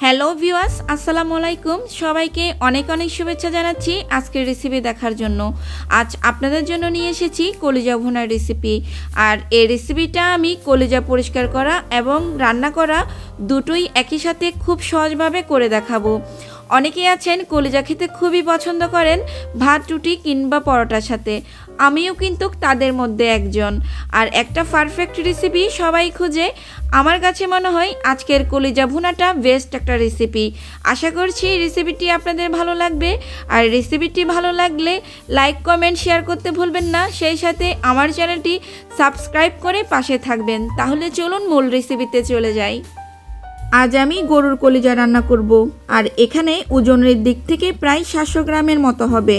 Hello viewers, আসসালামু আলাইকুম। সবাইকে অনেক অনেক শুভেচ্ছা জানাচ্ছি আজকের রেসিপি দেখার জন্য। আজ আপনাদের জন্য নিয়ে এসেছি কলিজা ভুনার রেসিপি। আর এই রেসিপিটা আমি কলিজা পরিষ্কার করা এবং রান্না করা দুটোই একই সাথে খুব সহজভাবে করে দেখাবো। অনেকেই আছেন কলিজা খেতে খুবই পছন্দ করেন ভাত রুটি কিংবা পরোটার সাথে, আমিও কিন্তু তাদের মধ্যে একজন। আর একটা পারফেক্ট রেসিপি সবাই খুঁজে, আমার কাছে মনে হয় আজকের কলিজা ভুনাটা বেস্ট একটা রেসিপি। আশা করছি রেসিপিটি আপনাদের ভালো লাগবে। আর রেসিপিটি ভালো লাগলে লাইক কমেন্ট শেয়ার করতে ভুলবেন না, সেই সাথে আমার চ্যানেলটি সাবস্ক্রাইব করে পাশে থাকবেন। তাহলে চলুন মূল রেসিপিতে চলে যাই। আজ আমি গরুর কলিজা রান্না করব। আর এখানে ওজনের দিক থেকে প্রায় 700 গ্রামের মতো হবে।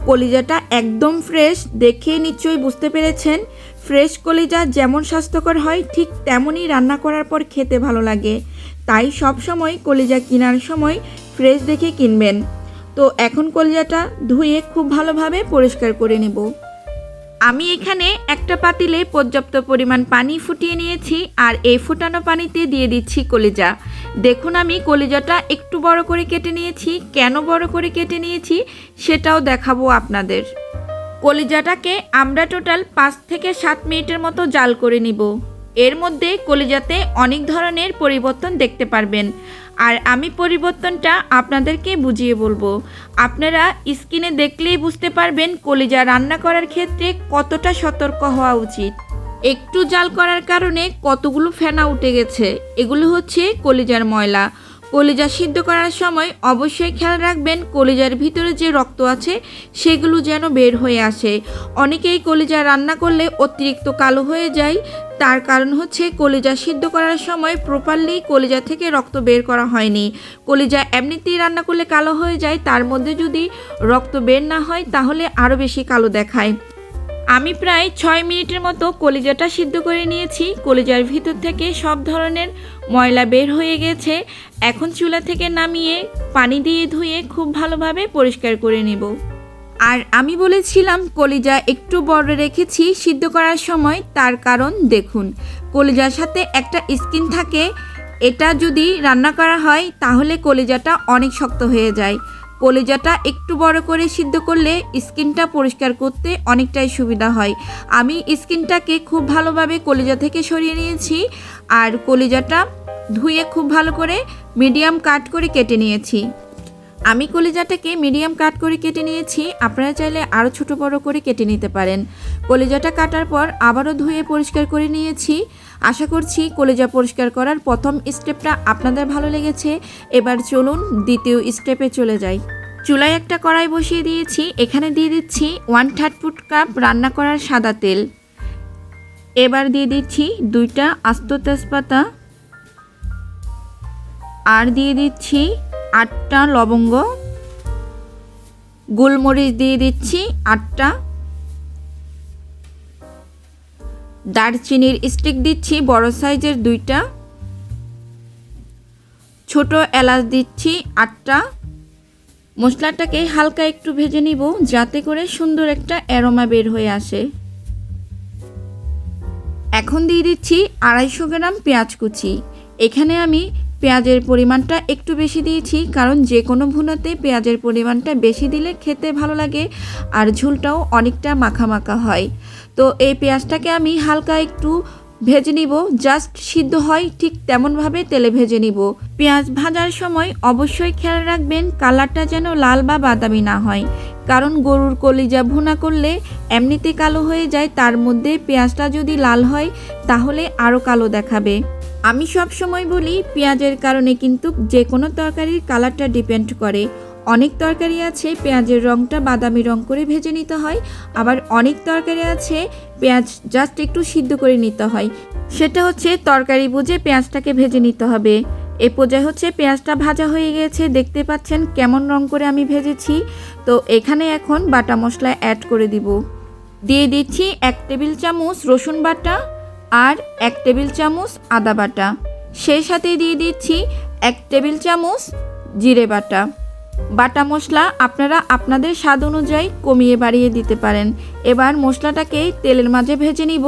কলিজাটা একদম ফ্রেশ, দেখে নিশ্চয়ই বুঝতে পেরেছেন। ফ্রেশ কলিজা যেমন স্বাস্থ্যকর হয় ঠিক তেমনই রান্না করার পর খেতে ভালো লাগে। তাই সব সময় কলিজা কেনার সময় ফ্রেশ দেখে কিনবেন। তো এখন কলিজাটা ধুয়ে খুব ভালোভাবে পরিষ্কার করে নেব। আমি এখানে একটা পাতিলে পর্যাপ্ত পরিমাণ পানি ফুটিয়ে নিয়েছি। আর এই ফুটানো পানিতে দিয়ে দিচ্ছি কলিজা। দেখুন আমি কলিজাটা একটু বড় করে কেটে নিয়েছি। কেন বড় করে কেটে নিয়েছি সেটাও দেখাবো আপনাদের। কলিজাটাকে আমরা টোটাল 5 থেকে 7 মিনিটের মতো জাল করে নিব। এর মধ্যে কলিজাতে অনেক ধরনের পরিবর্তন দেখতে পারবেন। আর আমি পরিবর্তনটা আপনাদেরকে বুঝিয়ে বলবো। আপনারা স্ক্রিনে দেখলেই বুঝতে পারবেন কলিজা রান্না করার ক্ষেত্রে কতটা সতর্ক হওয়া উচিত। একটু জাল করার কারণে কতগুলো ফেনা উঠে গেছে, এগুলো হচ্ছে কলিজার ময়লা। কলিজা সিদ্ধ করার সময় অবশ্যই খেয়াল রাখবেন কলিজার ভিতরে যে রক্ত আছে সেগুলো যেন বের হয়ে আসে। অনেকেই কলিজা রান্না করলে অতিরিক্ত কালো হয়ে যায়, তার কারণ হচ্ছে কলিজা সিদ্ধ করার সময় প্রপারলি কলিজা থেকে রক্ত বের করা হয়নি। কলিজা এমনিতেই রান্না করলে কালো হয়ে যায়, তার মধ্যে যদি রক্ত বের না হয় তাহলে আরও বেশি কালো দেখায়। আমি প্রায় 6 মিনিটের মতো কলিজাটা সিদ্ধ করে নিয়েছি। কলিজার ভিতর থেকে সব ধরনের ময়লা বের হয়ে গেছে। এখন চুলা থেকে নামিয়ে পানি দিয়ে ধুয়ে খুব ভালোভাবে পরিষ্কার করে নেব। আর আমি বলেছিলাম কলিজা একটু বড় রেখেছি সিদ্ধ করার সময়, তার কারণ দেখুন কলিজার সাথে একটা স্কিন থাকে, এটা যদি রান্না করা হয় তাহলে কলিজাটা অনেক শক্ত হয়ে যায়। কলিজাটা একটু বড় করে সিদ্ধ করলে স্কিনটা পরিষ্কার করতে অনেকটাই সুবিধা হয়। আমি স্কিনটাকে খুব ভালোভাবে কলিজা থেকে সরিয়ে নিয়েছি। আর কলিজাটা ধুয়ে খুব ভালো করে মিডিয়াম কাট করে কেটে নিয়েছি। আমি কলিজাটাকে মিডিয়াম কাট করে কেটে নিয়েছি, আপনারা চাইলে আরও ছোট বড় করে কেটে নিতে পারেন। কলিজাটা কাটার পর আবারও ধুয়ে পরিষ্কার করে নিয়েছি। আশা করছি কলিজা পরিষ্কার করার প্রথম স্টেপটা আপনাদের ভালো লেগেছে। এবার চলুন দ্বিতীয় স্টেপে চলে যাই। চুলায় একটা কড়াই বসিয়ে দিয়েছি। এখানে দিয়ে দিচ্ছি 1/3 কাপ রান্না করার সাদা তেল। এবার দিয়ে দিচ্ছি 2টা আস্ত তেজপাতা। আর দিয়ে দিচ্ছি 8টা লবঙ্গ। গোলমরিচ দিয়ে দিচ্ছি 8টা। দারচিনির স্টিক দিচ্ছি বড় সাইজের 2টা। ছোট এলাচ দিচ্ছি 8টা। মশলাটাকে হালকা একটু ভেজে নিব যাতে করে সুন্দর একটা অ্যারোমা বের হয়ে আসে। এখন দিয়ে দিচ্ছি 250 গ্রাম পেঁয়াজ কুচি। এখানে আমি পেঁয়াজের পরিমাণটা একটু বেশি দিয়েছি, কারণ যে কোনো ভুনাতে পেঁয়াজের পরিমাণটা বেশি দিলে খেতে ভালো লাগে আর ঝোলটাও অনেকটা মাখা মাখা হয়। তো এই পেঁয়াজটাকে আমি হালকা একটু ভেজে নিব, জাস্ট সিদ্ধ হয় ঠিক তেমনভাবে তেলে ভেজে নিব। পেঁয়াজ ভাজার সময় অবশ্যই খেয়াল রাখবেন কালারটা যেন লাল বা বাদামি না হয়, কারণ গরুর কলিজা ভুনা করলে এমনিতে কালো হয়ে যায়, তার মধ্যে পেঁয়াজটা যদি লাল হয় তাহলে আরও কালো দেখাবে। আমি সব সময় বলি পেঁয়াজের কারণে কিন্তু যে কোনো তরকারির কালারটা ডিপেন্ড করে। অনেক তরকারি আছে পেঁয়াজের রঙটা বাদামি রং করে ভেজে নিতে হয়, আবার অনেক তরকারি আছে পেঁয়াজ জাস্ট একটু সিদ্ধ করে নিতে হয়। সেটা হচ্ছে তরকারি বুঝে পেঁয়াজটাকে ভেজে নিতে হবে। এ পর্যায়ে হচ্ছে পেঁয়াজটা ভাজা হয়ে গেছে, দেখতে পাচ্ছেন কেমন রং করে আমি ভেজেছি। তো এখানে এখন বাটা মশলা অ্যাড করে দিব। দিয়ে দিচ্ছি 1 টেবিল চামচ রসুন বাটা আর 1 টেবিল চামচ আদা বাটা। সেই সাথে দিয়ে দিচ্ছি 1 টেবিল চামচ জিরে বাটা। বাটা মশলা আপনারা আপনাদের স্বাদ অনুযায়ী কমিয়ে বাড়িয়ে দিতে পারেন। এবার মশলাটাকে তেলের মাঝে ভেজে নিব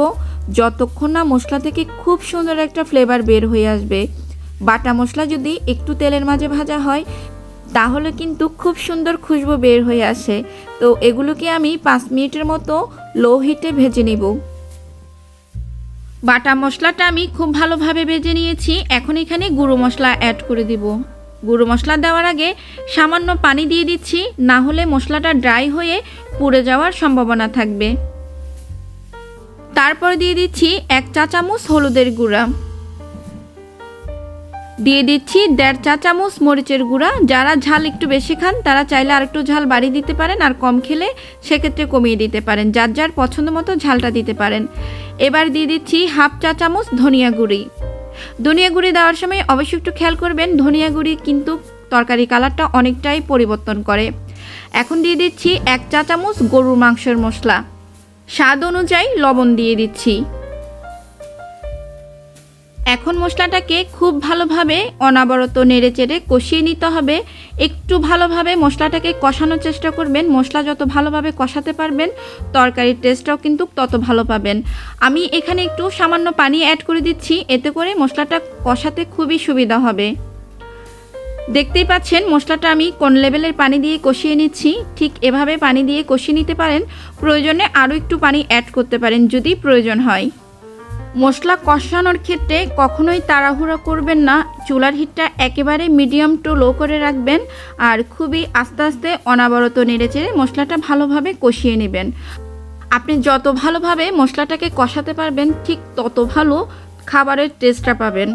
যতক্ষণ না মশলা থেকে খুব সুন্দর একটা ফ্লেভার বের হয়ে আসবে। বাটা মশলা যদি একটু তেলের মাঝে ভাজা হয় তাহলে কিন্তু খুব সুন্দর খুশবু বের হয়ে আসে। তো এগুলোকে আমি 5 মিনিটের মতো লো হিটে ভেজে নিব। বাটা মশলাটা আমি খুব ভালোভাবে ভেজে নিয়েছি। এখন এখানে গুঁড়ো মশলা অ্যাড করে দিব। গুঁড়ো মশলা দেওয়ার আগে সামান্য পানি দিয়ে দিচ্ছি, না হলে মশলাটা ড্রাই হয়ে পুড়ে যাওয়ার সম্ভাবনা থাকবে। তারপর দিয়ে দিচ্ছি 1 চা চামচ হলুদের গুঁড়া, দিয়ে দিচ্ছি 1.5 চা চামচ মরিচের গুঁড়া। যারা ঝাল একটু বেশি খান তারা চাইলে আরেকটু ঝাল বাড়িয়ে দিতে পারেন, আর কম খেলে সেক্ষেত্রে কমিয়ে দিতে পারেন, যার যার পছন্দ মতো ঝালটা দিতে পারেন। এবার দিয়ে দিচ্ছি 1/2 চা চামচ ধনিয়া গুঁড়ি। ধনিয়া গুঁড়ি দেওয়ার সময় অবশ্যই একটু খেয়াল করবেন, ধনিয়া গুঁড়ি কিন্তু তরকারি কালারটা অনেকটাই পরিবর্তন করে। এখন দিয়ে দিচ্ছি 1 চা চামচ গরুর মাংসের মশলা, স্বাদ অনুযায়ী লবণ দিয়ে দিচ্ছি। এখন মশলাটাকে খুব ভালোভাবে অনবরত নেড়েচেড়ে কষিয়ে নিতে হবে। একটু ভালোভাবে মশলাটাকে কষানোর চেষ্টা করবেন। মশলা যত ভালোভাবে কষাতে পারবেন তরকারির টেস্টটাও কিন্তু তত ভালো পাবেন। আমি এখানে একটু সামান্য পানি অ্যাড করে দিচ্ছি, এতে করে মশলাটা কষাতে খুবই সুবিধা হবে। দেখতেই পাচ্ছেন মশলাটা আমি কোন লেভেলের পানি দিয়ে কষিয়ে নিচ্ছি। ঠিক এভাবে পানি দিয়ে কষিয়ে নিতে পারেন, প্রয়োজনে আরও একটু পানি অ্যাড করতে পারেন যদি প্রয়োজন হয়। মশলা কষানোর ক্ষেত্রে কখনোই তাড়াহুড়ো করবেন না, চুলার হিটটা একেবারে মিডিয়াম টু লো করে রাখবেন, আর খুবই আস্তে আস্তে অনবরত নেড়েচেড়ে মশলাটা ভালোভাবে কষিয়ে নেবেন। আপনি যত ভালোভাবে মশলাটাকে কষাতে পারবেন ঠিক তত ভালো খাবারের টেস্টটা পাবেন।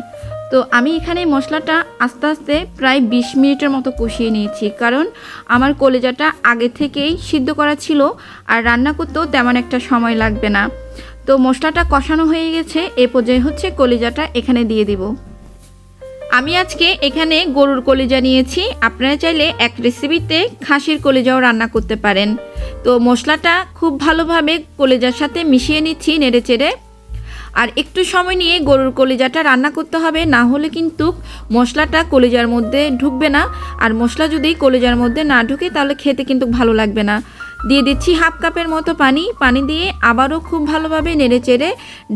তো আমি এখানে মশলাটা আস্তে আস্তে প্রায় 20 মিনিটের মতো কষিয়ে নিয়েছি, কারণ আমার কলিজাটা আগে থেকেই সিদ্ধ করা ছিল আর রান্না করতেও তেমন একটা সময় লাগবে না। তো মশলাটা কষানো হয়ে গেছে, এ পর্যায়ে হচ্ছে কলিজাটা এখানে দিয়ে দিব। আমি আজকে এখানে গরুর কলিজা নিয়েছি, আপনারা চাইলে এক রেসিপিতে খাসির কলিজাও রান্না করতে পারেন। তো মশলাটা খুব ভালোভাবে কলিজার সাথে মিশিয়ে নিচ্ছি নেড়েচেড়ে। আর একটু সময় নিয়ে গরুর কলিজাটা রান্না করতে হবে, না হলে কিন্তু মশলাটা কলিজার মধ্যে ঢুকবে না, আর মশলা যদি কলিজার মধ্যে না ঢুকে তাহলে খেতে কিন্তু ভালো লাগবে না। দিয়ে দিচ্ছি 1/2 কাপের মতো পানি দিয়ে আবারও খুব ভালোভাবে নেড়েচেড়ে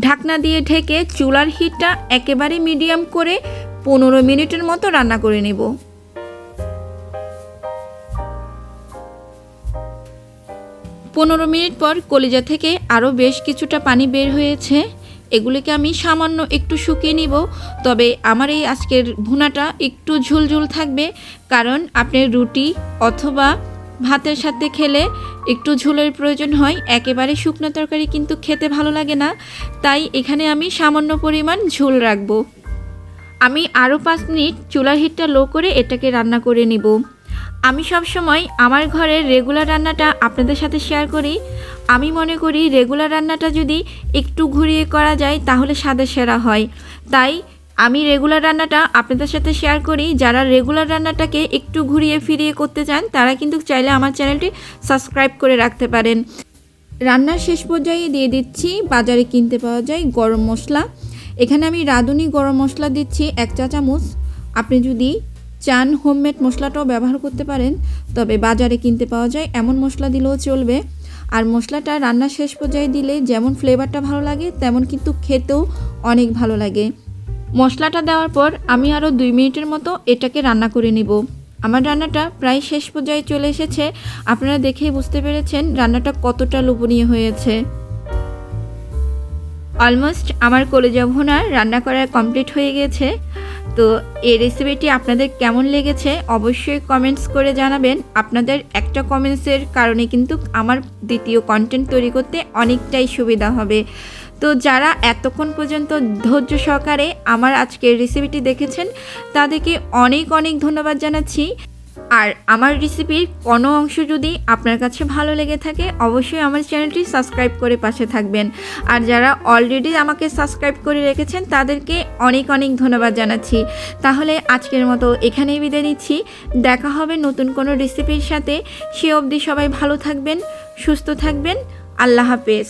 ঢাকনা দিয়ে ঢেকে চুলার হিটটা একেবারে মিডিয়াম করে 15 মিনিটের মতো রান্না করে নেব। 15 মিনিট পর কলিজা থেকে আরও বেশ কিছুটা পানি বের হয়েছে, এগুলিকে আমি সামান্য একটু শুকিয়ে নিব। তবে আমার এই আজকের ভুনাটা একটু ঝুলঝুল থাকবে, কারণ আপনি রুটি অথবা ভাতের সাথে খেলে একটু ঝোলের প্রয়োজন হয়, একেবারে শুকনো তরকারি কিন্তু খেতে ভালো লাগে না, তাই এখানে আমি সামান্য পরিমাণ ঝোল রাখব। আমি আরও 5 মিনিট চুলার হিটটা লো করে এটাকে রান্না করে নিব। আমি সব সময় আমার ঘরের রেগুলার রান্নাটা আপনাদের সাথে শেয়ার করি। আমি মনে করি রেগুলার রান্নাটা যদি একটু ঘুরিয়ে করা যায় তাহলে স্বাদে সেরা হয়, তাই আমি রেগুলার রান্নাটা আপনাদের সাথে শেয়ার করি। যারা রেগুলার রান্নাটাকে একটু ঘুরিয়ে ফিরিয়ে করতে চান তারা কিন্তু চাইলে আমার চ্যানেলটি সাবস্ক্রাইব করে রাখতে পারেন। রান্নার শেষ পর্যায়ে দিয়ে দিচ্ছি বাজারে কিনতে পাওয়া যায় গরম মশলা। এখানে আমি রাঁধুনি গরম মশলা দিচ্ছি 1 চা চামচ। আপনি যদি চান হোমমেড মশলাটাও ব্যবহার করতে পারেন, তবে বাজারে কিনতে পাওয়া যায় এমন মশলা দিলেও চলবে। আর মশলাটা রান্নার শেষ পর্যায়ে দিলে যেমন ফ্লেভারটা ভালো লাগে তেমন কিন্তু খেতেও অনেক ভালো লাগে। মশলাটা দেওয়ার পর আমি আরও 2 মিনিটের মতো এটাকে রান্না করে নিব। আমার রান্নাটা প্রায় শেষ পর্যায়ে চলে এসেছে, আপনারা দেখেই বুঝতে পেরেছেন রান্নাটা কতটা লোভনীয় হয়েছে। অলমোস্ট আমার কলিজা ভুনা রান্না করা কমপ্লিট হয়ে গেছে। তো এই রেসিপিটি আপনাদের কেমন লেগেছে অবশ্যই কমেন্টস করে জানাবেন। আপনাদের একটা কমেন্টসের কারণে কিন্তু আমার দ্বিতীয় কন্টেন্ট তৈরি করতে অনেকটাই সুবিধা হবে। তো যারা এতক্ষণ পর্যন্ত ধৈর্য সহকারে আমার আজকের রেসিপিটি দেখেছেন তাদেরকে অনেক অনেক ধন্যবাদ জানাচ্ছি। আর আমার রেসিপির কোনো অংশ যদি আপনার কাছে ভালো লেগে থাকে অবশ্যই আমার চ্যানেলটি সাবস্ক্রাইব করে পাশে থাকবেন। আর যারা অলরেডি আমাকে সাবস্ক্রাইব করে রেখেছেন তাদেরকে অনেক অনেক ধন্যবাদ জানাচ্ছি। তাহলে আজকের মতো এখানেই বিদায় নিচ্ছি, দেখা হবে নতুন কোনো রেসিপির সাথে। সে অবধি সবাই ভালো থাকবেন, সুস্থ থাকবেন। আল্লাহ হাফেজ।